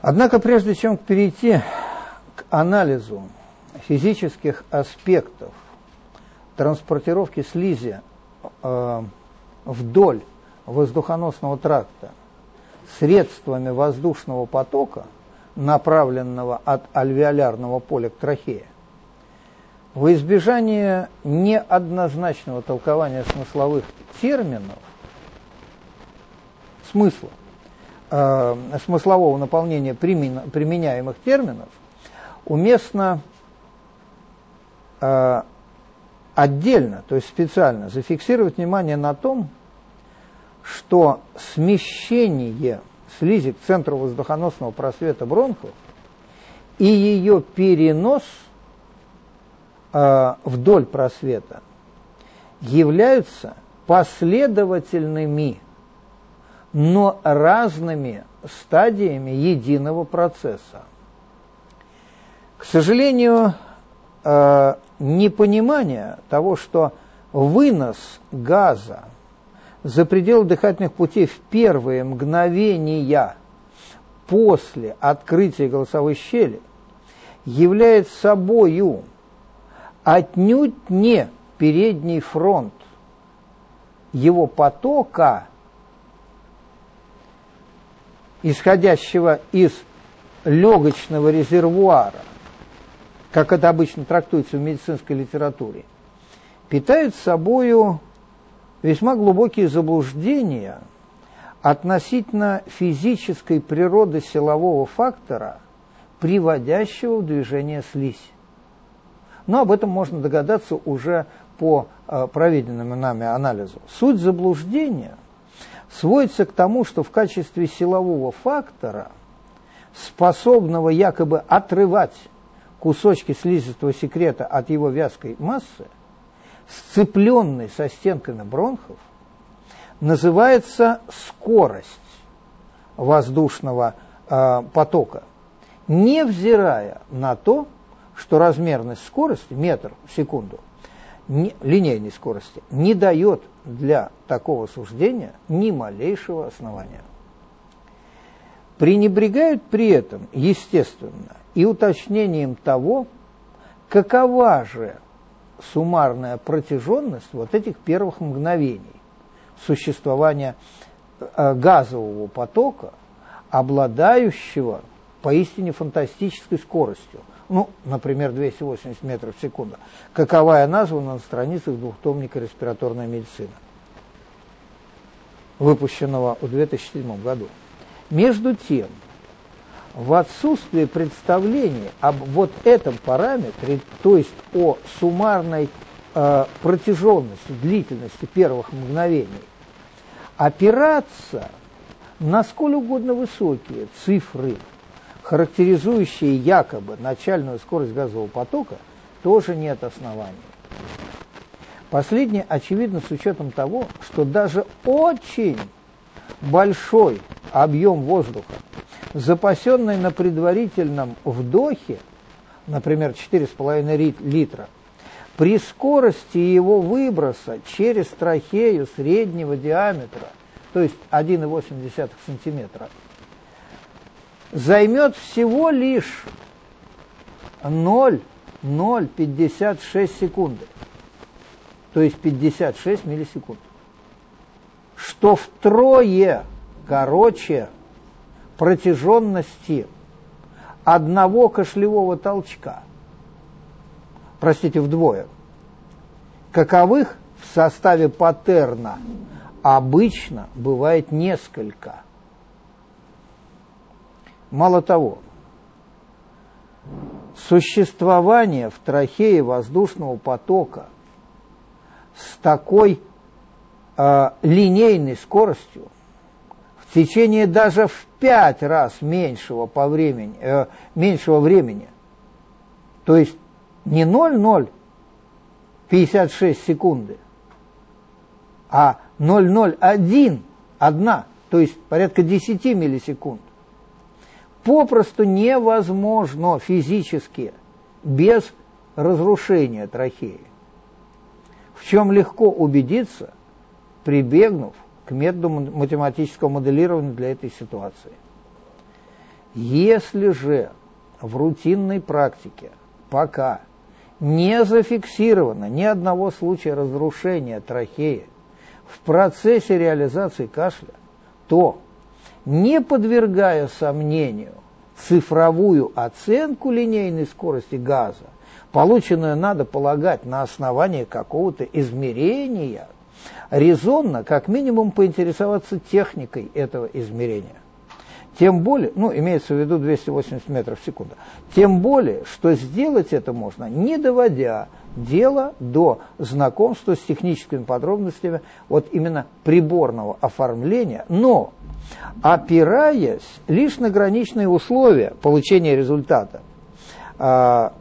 Однако, прежде чем перейти к анализу физических аспектов транспортировки слизи вдоль воздухоносного тракта средствами воздушного потока, направленного от альвеолярного поля к трахее, во избежание неоднозначного толкования смысловых терминов, смыслового наполнения применяемых терминов, уместно отдельно, то есть специально зафиксировать внимание на том, что смещение слизи к центру воздухоносного просвета бронхов и ее перенос вдоль просвета являются последовательными, но разными стадиями единого процесса. К сожалению, непонимание того, что вынос газа за пределы дыхательных путей в первые мгновения после открытия голосовой щели является собою отнюдь не передний фронт его потока, исходящего из легочного резервуара, как это обычно трактуется в медицинской литературе, питают собою весьма глубокие заблуждения относительно физической природы силового фактора, приводящего в движение слизь. Но об этом можно догадаться уже по проведенному нами анализу. Суть заблуждения сводится к тому, что в качестве силового фактора, способного якобы отрывать кусочки слизистого секрета от его вязкой массы, сцепленной со стенками бронхов, называется скорость воздушного потока, невзирая на то, что размерность скорости, метр в секунду, линейной скорости, не дает для такого суждения ни малейшего основания. Пренебрегают при этом, естественно, и уточнением того, какова же суммарная протяженность вот этих первых мгновений существования газового потока, обладающего поистине фантастической скоростью, ну, например, 280 метров в секунду, каковая названа на страницах двухтомника «Респираторная медицина», выпущенного в 2007 году. Между тем, в отсутствии представления об вот этом параметре, то есть о суммарной протяженности, длительности первых мгновений, опираться на сколь угодно высокие цифры, характеризующие якобы начальную скорость газового потока, тоже нет оснований. Последнее очевидно с учетом того, что даже очень большой объем воздуха, запасенный на предварительном вдохе, например, 4,5 литра, при скорости его выброса через трахею среднего диаметра, то есть 1,8 сантиметра, займет всего лишь 0,056 секунды, то есть 56 миллисекунд, что втрое короче протяженности одного кашлевого толчка, простите, вдвое, каковых в составе паттерна обычно бывает несколько. Мало того, существование в трахее воздушного потока с такой линейной скоростью в течение даже в 5 раз меньшего времени, то есть не 0,056 секунды, а 0,01, то есть порядка 10 миллисекунд, попросту невозможно физически без разрушения трахеи, в чем легко убедиться, прибегнув к методу математического моделирования для этой ситуации. Если же в рутинной практике пока не зафиксировано ни одного случая разрушения трахеи в процессе реализации кашля, то, не подвергая сомнению цифровую оценку линейной скорости газа, полученную, надо полагать, на основании какого-то измерения, резонно, как минимум, поинтересоваться техникой этого измерения. Тем более, имеется в виду 280 метров в секунду, тем более, что сделать это можно, не доводя дело до знакомства с техническими подробностями вот именно приборного оформления, но опираясь лишь на граничные условия получения результата,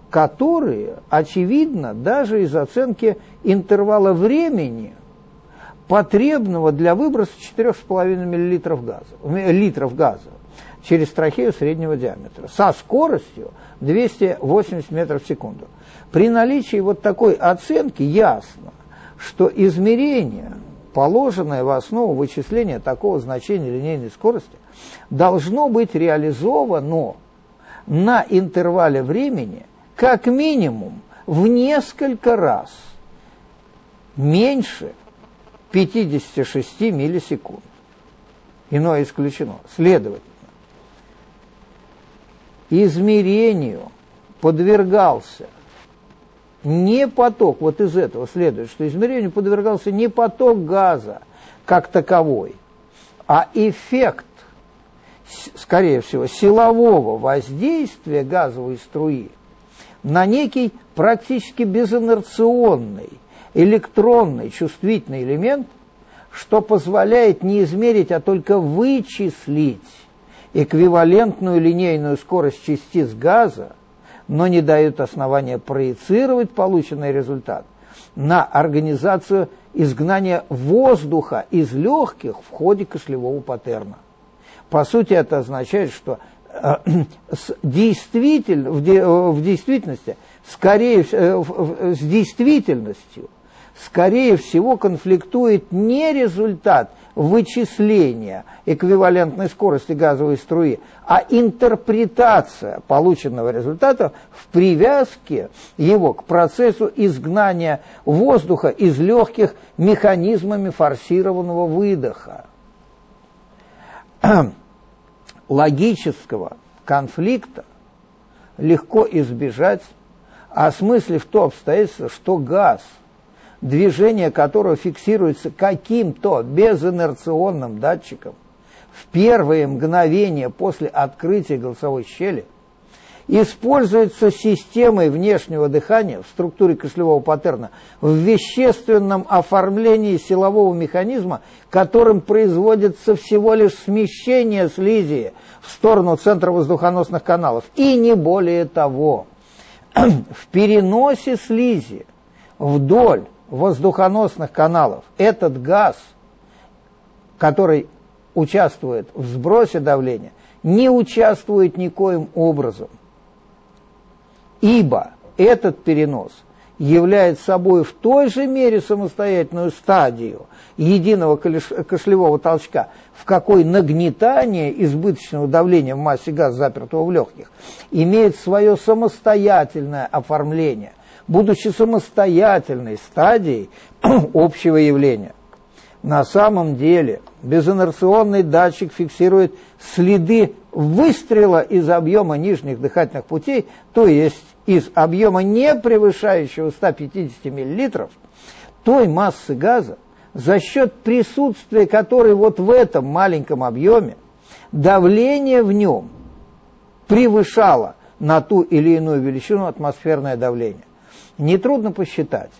которые, очевидно, даже из оценки интервала времени, потребного для выброса 4,5 литров газа через трахею среднего диаметра со скоростью 280 метров в секунду. При наличии вот такой оценки ясно, что измерение, положенное в основу вычисления такого значения линейной скорости, должно быть реализовано на интервале времени как минимум в несколько раз меньше 56 миллисекунд. Иное исключено. Следовательно, измерению подвергался не поток, вот из этого следует, что измерению подвергался не поток газа как таковой, а эффект, скорее всего, силового воздействия газовой струи на некий практически безинерционный электронный чувствительный элемент, что позволяет не измерить, а только вычислить эквивалентную линейную скорость частиц газа, но не дают основания проецировать полученный результат на организацию изгнания воздуха из легких в ходе кашлевого паттерна. По сути, это означает, что в действительности, с действительностью, скорее всего, конфликтует не результат вычисления эквивалентной скорости газовой струи, а интерпретация полученного результата в привязке его к процессу изгнания воздуха из легких механизмами форсированного выдоха. Логического конфликта легко избежать, осмыслив то обстоятельство, что газ, движение которого фиксируется каким-то безинерционным датчиком в первые мгновения после открытия голосовой щели, используется системой внешнего дыхания в структуре кашлевого паттерна в вещественном оформлении силового механизма, которым производится всего лишь смещение слизи в сторону центра воздухоносных каналов, и не более того. В переносе слизи вдоль воздухоносных каналов этот газ, который участвует в сбросе давления, не участвует никоим образом, ибо этот перенос является собой в той же мере самостоятельную стадию единого кашлевого толчка, в какой нагнетание избыточного давления в массе газа, запертого в легких, имеет свое самостоятельное оформление, будучи самостоятельной стадией общего явления. На самом деле безинерционный датчик фиксирует следы выстрела из объема нижних дыхательных путей, то есть из объема, не превышающего 150 мл, той массы газа, за счет присутствия которой вот в этом маленьком объеме давление в нем превышало на ту или иную величину атмосферное давление. Нетрудно посчитать,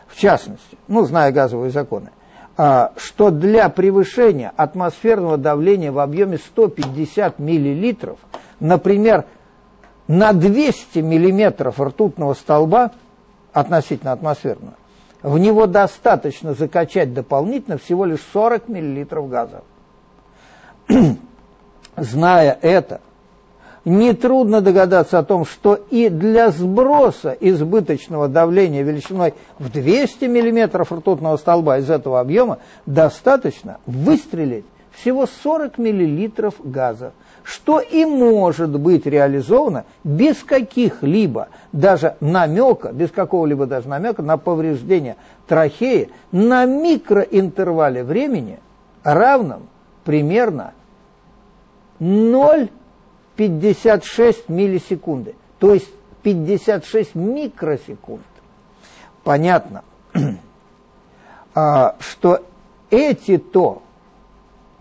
в частности, зная газовые законы, что для превышения атмосферного давления в объеме 150 мл, например, на 200 мм ртутного столба относительно атмосферного, в него достаточно закачать дополнительно всего лишь 40 мл газа. Зная это, нетрудно догадаться о том, что и для сброса избыточного давления величиной в 200 мм ртутного столба из этого объема достаточно выстрелить всего 40 мл газа, что и может быть реализовано без каких-либо даже намека, без какого-либо даже намека на повреждение трахеи на микроинтервале времени, равном примерно 0,56 миллисекунды, то есть 56 микросекунд. Понятно, что эти-то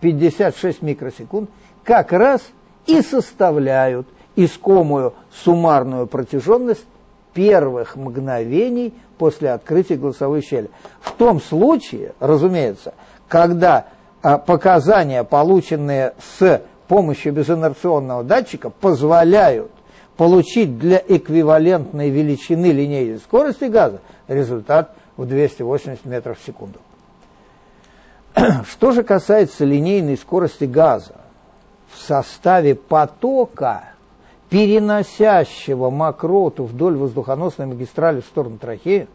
56 микросекунд как раз и составляют искомую суммарную протяженность первых мгновений после открытия голосовой щели. В том случае, разумеется, когда показания, полученные с помощью безинерционного датчика, позволяют получить для эквивалентной величины линейной скорости газа результат в 280 метров в секунду. Что же касается линейной скорости газа в составе потока, переносящего мокроту вдоль воздухоносной магистрали в сторону трахеи,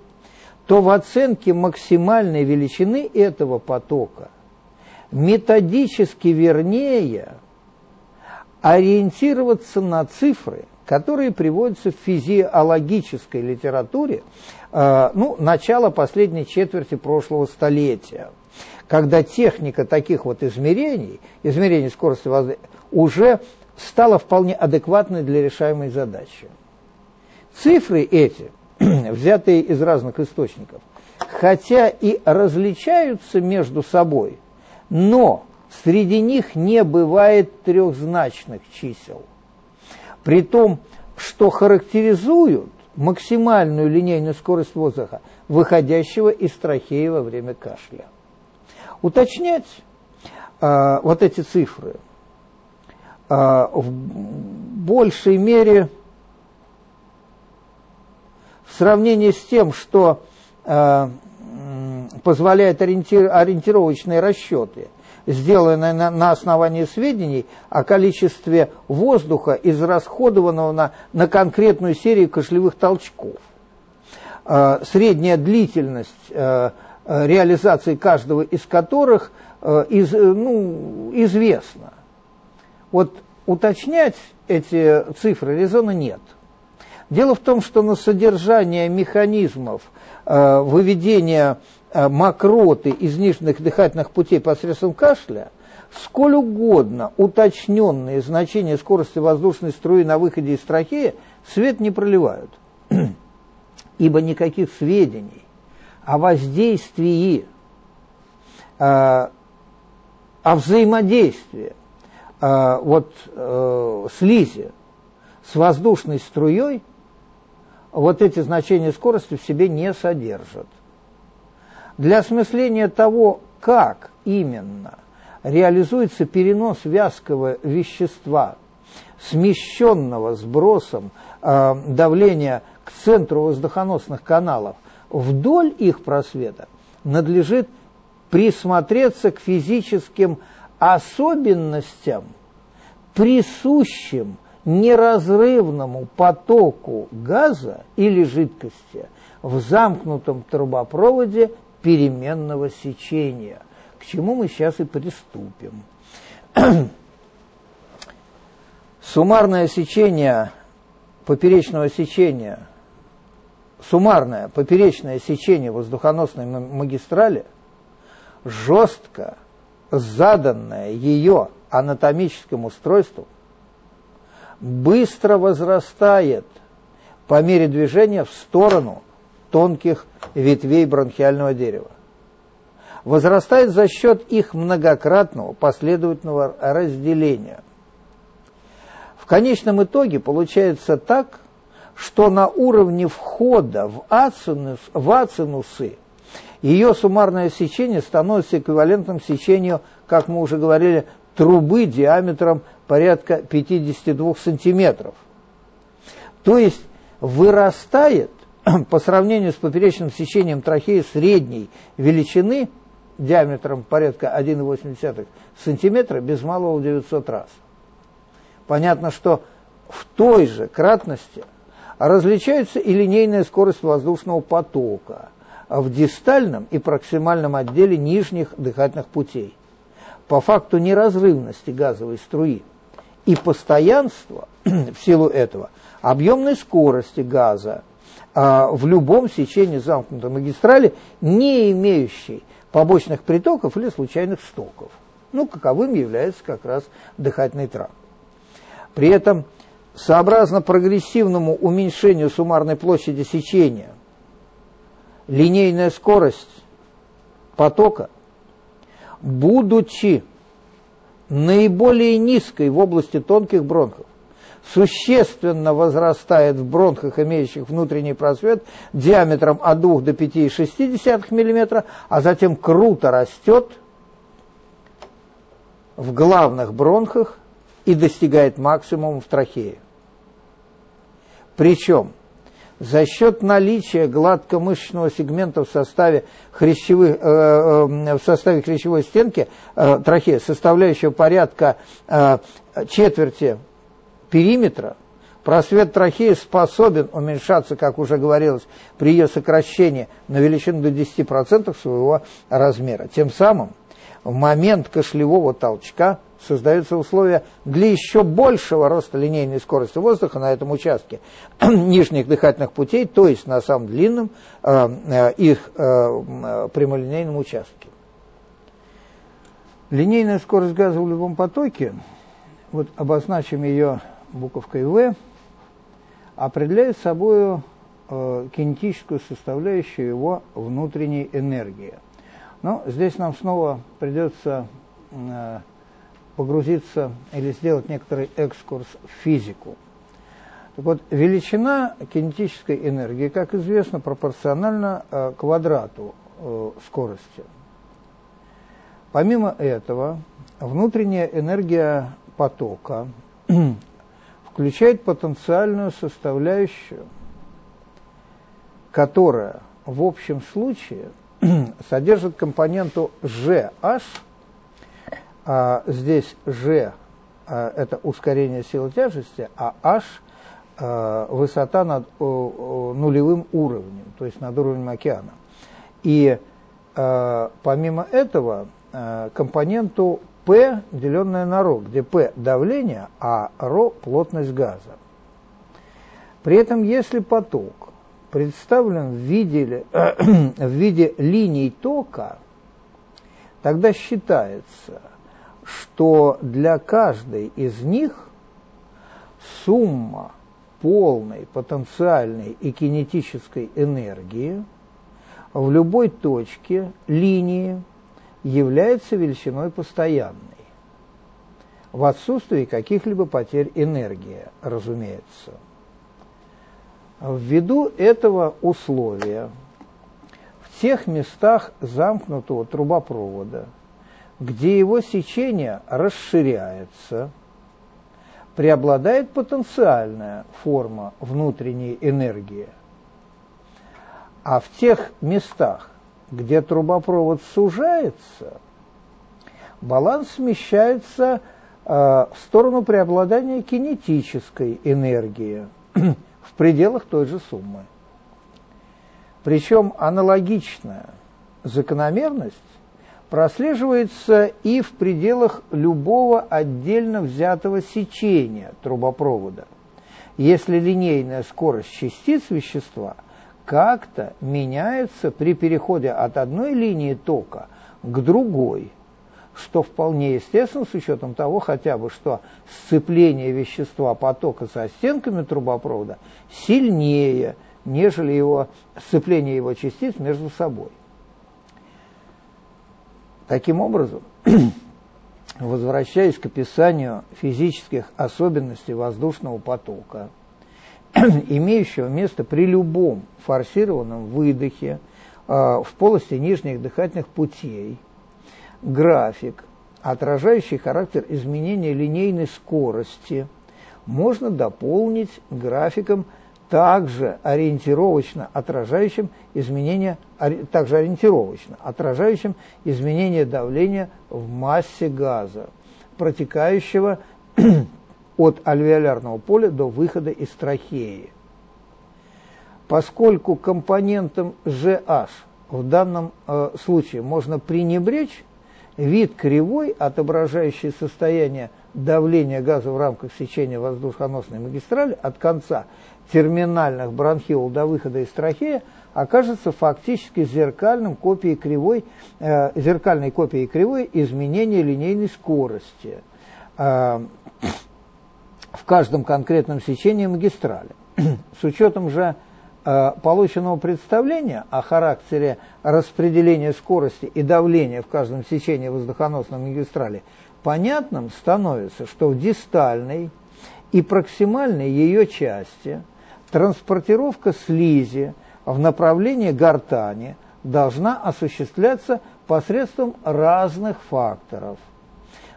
то в оценке максимальной величины этого потока методически вернее ориентироваться на цифры, которые приводятся в физиологической литературе начала последней четверти прошлого столетия, когда техника таких вот измерений скорости воздуха, уже стала вполне адекватной для решаемой задачи. Цифры эти, взятые из разных источников, хотя и различаются между собой, но среди них не бывает трехзначных чисел. При том, что характеризуют максимальную линейную скорость воздуха, выходящего из трахеи во время кашля. Уточнять вот эти цифры в большей мере в сравнении с тем, что позволяют ориентировочные расчеты, сделанные на основании сведений о количестве воздуха, израсходованного на конкретную серию кашлевых толчков. Средняя длительность реализации каждого из которых известна. Вот уточнять эти цифры резона нет. Дело в том, что на содержание механизмов выведения мокроты из нижних дыхательных путей посредством кашля сколь угодно уточненные значения скорости воздушной струи на выходе из трахеи свет не проливают, ибо никаких сведений о воздействии, о взаимодействии слизи с воздушной струей вот эти значения скорости в себе не содержат. Для осмысления того, как именно реализуется перенос вязкого вещества, смещенного сбросом давления к центру воздухоносных каналов, вдоль их просвета, надлежит присмотреться к физическим особенностям, присущим неразрывному потоку газа или жидкости в замкнутом трубопроводе переменного сечения, к чему мы сейчас и приступим. Суммарное поперечное сечение воздухоносной магистрали, жестко заданное ее анатомическим устройством, быстро возрастает по мере движения в сторону тонких ветвей бронхиального дерева. Возрастает за счет их многократного последовательного разделения. В конечном итоге получается так, что на уровне входа в ацинусы ее суммарное сечение становится эквивалентным сечению, как мы уже говорили, трубы диаметром порядка 52 сантиметров. То есть вырастает по сравнению с поперечным сечением трахеи средней величины диаметром порядка 1,8 сантиметра без малого в 900 раз. Понятно, что в той же кратности различается и линейная скорость воздушного потока в дистальном и проксимальном отделе нижних дыхательных путей. по факту неразрывности газовой струи и постоянства, в силу этого, объемной скорости газа в любом сечении замкнутой магистрали, не имеющей побочных притоков или случайных стоков. Ну, каковым является как раз дыхательный тракт. При этом, сообразно прогрессивному уменьшению суммарной площади сечения, линейная скорость потока, будучи наиболее низкой в области тонких бронхов, существенно возрастает в бронхах, имеющих внутренний просвет диаметром от 2 до 5,6 мм, а затем круто растет в главных бронхах и достигает максимума в трахее. Причем за счет наличия гладкомышечного сегмента в составе хрящевой стенки трахеи, составляющего порядка четверти периметра, просвет трахеи способен уменьшаться, как уже говорилось, при ее сокращении на величину до 10% своего размера. Тем самым в момент кашлевого толчка создаются условия для еще большего роста линейной скорости воздуха на этом участке нижних дыхательных путей, то есть на самом длинном их прямолинейном участке. Линейная скорость газа в любом потоке, вот обозначим ее буковкой В, определяет собой кинетическую составляющую его внутренней энергии. Но здесь нам снова придется погрузиться или сделать некоторый экскурс в физику. Так вот, величина кинетической энергии, как известно, пропорциональна квадрату скорости. Помимо этого, внутренняя энергия потока включает потенциальную составляющую, которая в общем случае содержит компоненту GH, здесь G это ускорение силы тяжести, а H высота над нулевым уровнем, то есть над уровнем океана. И помимо этого компоненту P, деленное на ρ, где P давление, а ρ плотность газа. При этом, если поток представлен в виде линий тока, тогда считается, что для каждой из них сумма полной потенциальной и кинетической энергии в любой точке линии является величиной постоянной, в отсутствии каких-либо потерь энергии, разумеется. Ввиду этого условия в тех местах замкнутого трубопровода, где его сечение расширяется, преобладает потенциальная форма внутренней энергии, а в тех местах, где трубопровод сужается, баланс смещается в сторону преобладания кинетической энергии в пределах той же суммы. Причем аналогичная закономерность прослеживается и в пределах любого отдельно взятого сечения трубопровода, если линейная скорость частиц вещества как-то меняется при переходе от одной линии тока к другой, что вполне естественно с учетом того хотя бы, что сцепление вещества потока со стенками трубопровода сильнее, нежели сцепление его частиц между собой. Таким образом, возвращаясь к описанию физических особенностей воздушного потока, имеющего место при любом форсированном выдохе в полости нижних дыхательных путей, график, отражающий характер изменения линейной скорости, можно дополнить графиком, также ориентировочно отражающим изменение давления в массе газа, протекающего от альвеолярного поля до выхода из трахеи. Поскольку компонентом GH в данном случае можно пренебречь, вид кривой, отображающий состояние давления газа в рамках сечения воздухоносной магистрали от конца терминальных бронхиол до выхода из трахеи, окажется фактически зеркальной копией кривой изменения линейной скорости в каждом конкретном сечении магистрали. С учетом же полученного представления о характере распределения скорости и давления в каждом сечении воздухоносной магистрали, понятным становится, что в дистальной и проксимальной ее части транспортировка слизи в направлении гортани должна осуществляться посредством разных факторов.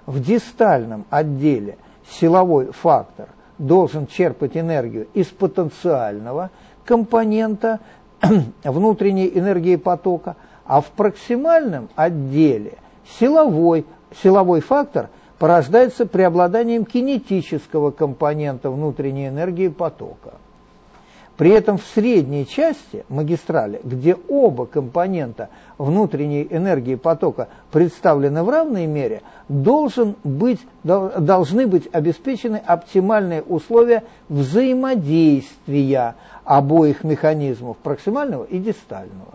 В дистальном отделе силовой фактор должен черпать энергию из потенциального компонента внутренней энергии потока, а в проксимальном отделе силовой фактор порождается преобладанием кинетического компонента внутренней энергии потока. При этом в средней части магистрали, где оба компонента внутренней энергии потока представлены в равной мере, должны быть обеспечены оптимальные условия взаимодействия обоих механизмов, проксимального и дистального.